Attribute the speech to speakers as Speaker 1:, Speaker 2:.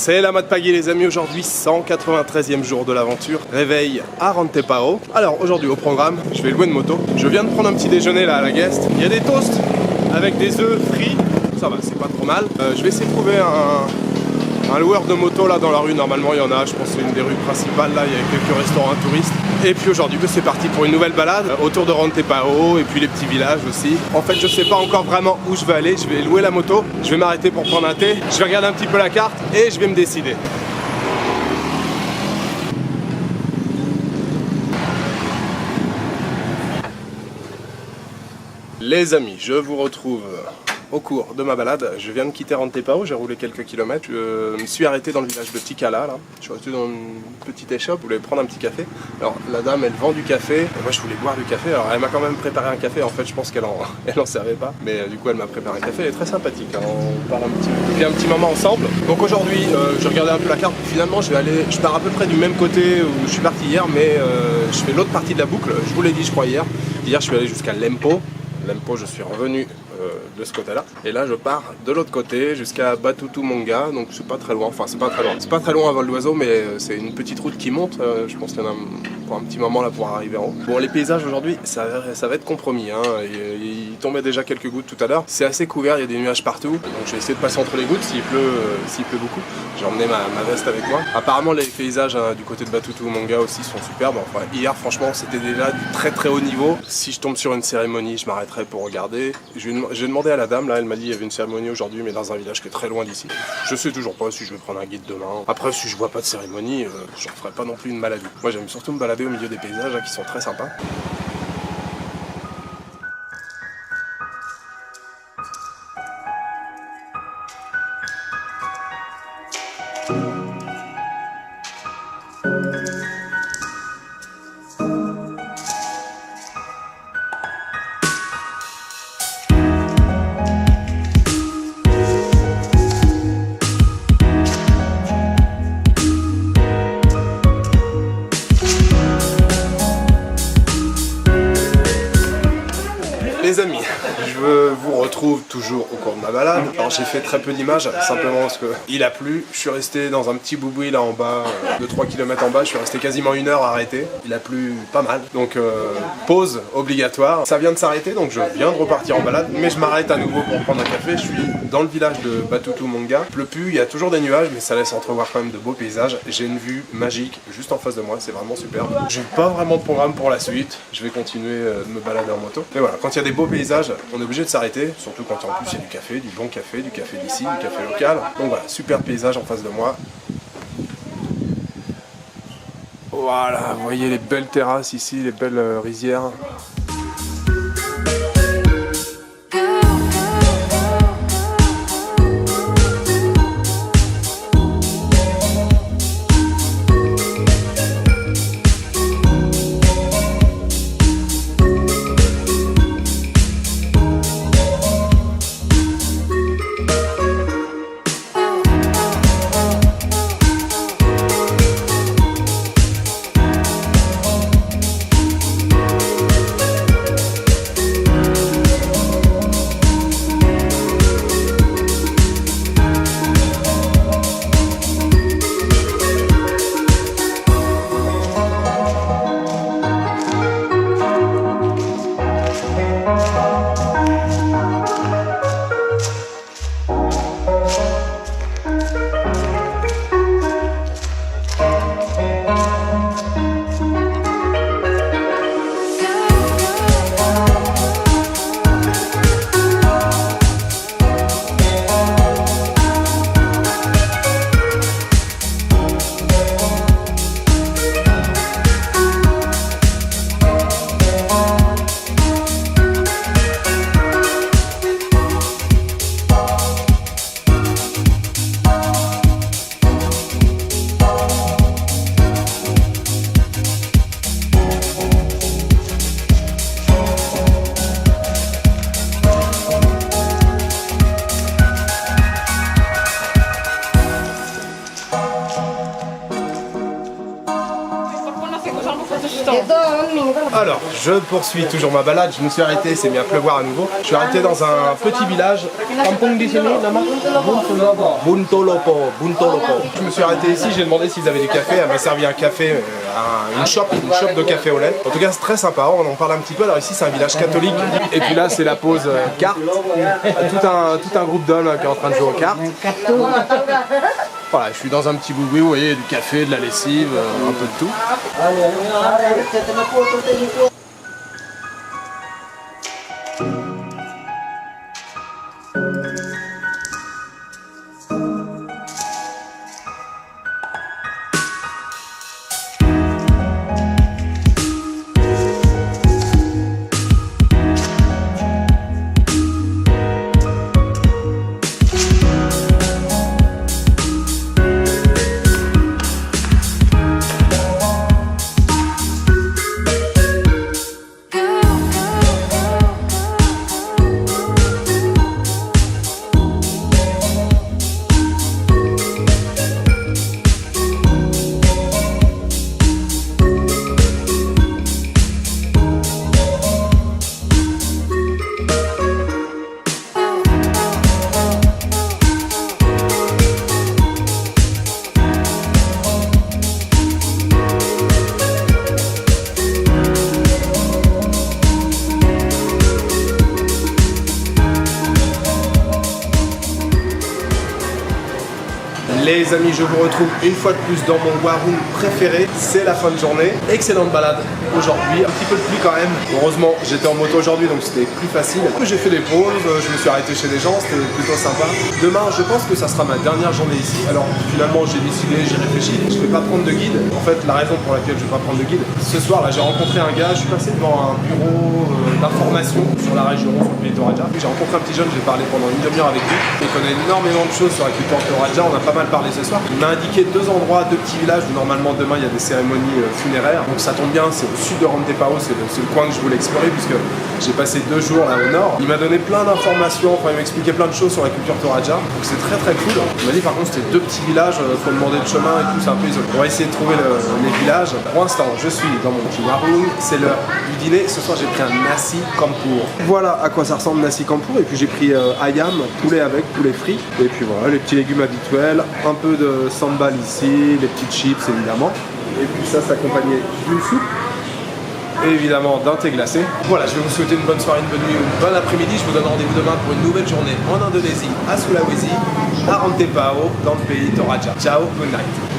Speaker 1: C'est la Mad Paggy les amis, aujourd'hui 193e jour de l'aventure, réveil à Rantepao. Alors aujourd'hui au programme, je vais louer une moto. Je viens de prendre un petit déjeuner là à la guest. Il y a des toasts avec des œufs frits, ça va, c'est pas trop mal. Je vais essayer de trouver un loueur de moto là dans la rue, normalement il y en a, je pense que c'est une des rues principales là, il y a quelques restaurants touristes. Et puis aujourd'hui c'est parti pour une nouvelle balade autour de Rantepao et puis les petits villages aussi. En fait je sais pas encore vraiment où je vais aller, je vais louer la moto, je vais m'arrêter pour prendre un thé, je vais regarder un petit peu la carte et je vais me décider. Les amis, je vous retrouve au cours de ma balade. Je viens de quitter Rantepao, j'ai roulé quelques kilomètres. Je me suis arrêté dans le village de Tikala là. Je suis resté dans une petite échoppe, je voulais prendre un petit café. Alors la dame elle vend du café, et moi je voulais boire du café. Alors elle m'a quand même préparé un café, en fait je pense qu'elle en servais pas. Mais du coup elle m'a préparé un café, elle est très sympathique. Hein. On parle depuis un petit moment ensemble. Donc aujourd'hui je regardais un peu la carte, finalement je pars à peu près du même côté où je suis parti hier, mais je fais l'autre partie de la boucle. Je vous l'ai dit je crois hier. Hier je suis allé jusqu'à Lempo. Lempo, je suis revenu de ce côté-là. Et là, je pars de l'autre côté jusqu'à Batutu-Monga. Donc, c'est pas très loin. Enfin, c'est pas très loin. C'est pas très loin à vol d'oiseau, mais c'est une petite route qui monte. Je pense qu'il y en a pour un petit moment là pour arriver en haut. Bon, les paysages aujourd'hui, ça va être compromis. Hein. Il tombait déjà quelques gouttes tout à l'heure. C'est assez couvert, il y a des nuages partout. Donc, je vais essayer de passer entre les gouttes s'il pleut beaucoup. J'ai emmené ma veste avec moi. Apparemment, les paysages du côté de Batutu-Monga aussi sont superbes. Enfin, hier, franchement, c'était déjà du très très haut niveau. Si je tombe sur une cérémonie, je m'arrêterai pour regarder. J'ai demandé à la dame, là, elle m'a dit qu'il y avait une cérémonie aujourd'hui, mais dans un village qui est très loin d'ici. Je sais toujours pas si je vais prendre un guide demain. Après, si je vois pas de cérémonie, j'en ferai pas non plus une maladie. Moi, j'aime surtout me balader au milieu des paysages qui sont très sympas. Les amis, je vous retrouve toujours au cours de ma balade. Alors j'ai fait très peu d'images, simplement parce qu'il a plu. Je suis resté dans un petit boui là en bas, de 3 km en bas, je suis resté quasiment 1 heure arrêté. Il a plu pas mal, donc pause obligatoire. Ça vient de s'arrêter, donc je viens de repartir en balade, mais je m'arrête à nouveau pour prendre un café. Je suis dans le village de Batutu-Monga. Il pleut plus, il y a toujours des nuages, mais ça laisse entrevoir quand même de beaux paysages. J'ai une vue magique juste en face de moi, c'est vraiment superbe. J'ai pas vraiment de programme pour la suite, je vais continuer de me balader en moto. Mais voilà, quand il y a des beaux paysages, on est obligé de s'arrêter, surtout quand en plus il y a du café d'ici, du café local. Donc voilà, super paysage en face de moi. Voilà, vous voyez les belles terrasses ici, les belles rizières. Alors, je poursuis toujours ma balade, je me suis arrêté, c'est mis à pleuvoir à nouveau. Je suis arrêté dans un petit village. Kampung di sini, nama? Buntolopo. Je me suis arrêté ici, j'ai demandé s'ils avaient du café. Elle m'a servi un café, une shop de café au lait. En tout cas, c'est très sympa, on en parle un petit peu. Alors ici, c'est un village catholique. Et puis là, c'est la pause carte. Tout un groupe d'hommes qui est en train de jouer aux cartes. Voilà, je suis dans un petit boui, vous voyez, du café, de la lessive, un peu de tout. Les amis, je vous retrouve une fois de plus dans mon warung préféré. C'est la fin de journée. Excellente balade aujourd'hui. Un petit peu de pluie quand même. Heureusement, j'étais en moto aujourd'hui, donc c'était plus facile. J'ai fait des pauses, je me suis arrêté chez des gens, c'était plutôt sympa. Demain, je pense que ça sera ma dernière journée ici. Alors finalement, j'ai décidé, j'ai réfléchi. Je ne vais pas prendre de guide. En fait, la raison pour laquelle je ne vais pas prendre de guide, ce soir, là, j'ai rencontré un gars. Je suis passé devant un bureau d'information sur la région, sur le pays de Toraja. J'ai rencontré un petit jeune, j'ai parlé pendant une demi-heure avec lui. Il connaît énormément de choses sur la culture Toraja. On a pas mal parlé ce soir. Il m'a indiqué 2 endroits, 2 petits villages où normalement demain il y a des cérémonies funéraires. Donc ça tombe bien, c'est au sud de Rantepao, c'est le coin que je voulais explorer puisque j'ai passé 2 jours là au nord. Il m'a donné plein d'informations, enfin il m'a expliqué plein de choses sur la culture Toraja. Donc c'est très très cool. Il m'a dit par contre c'était 2 petits villages, faut demander le chemin et tout, c'est un peu isolé. On va essayer de trouver les villages. Pour l'instant, je suis dans mon petit warung, c'est l'heure du dîner. Ce soir j'ai pris un nasi campur. Voilà à quoi ça ressemble nasi campur. Et puis j'ai pris ayam, poulet avec, poulet frit. Et puis voilà, les petits légumes habituels, un peu de sambal ici, les petites chips évidemment. Et puis ça s'accompagnait d'une soupe. Et évidemment d'un thé glacé. Voilà, je vais vous souhaiter une bonne soirée, une bonne nuit ou une bonne après-midi. Je vous donne rendez-vous demain pour une nouvelle journée en Indonésie, à Sulawesi, à Rantepao, dans le pays Toraja. Ciao, good night.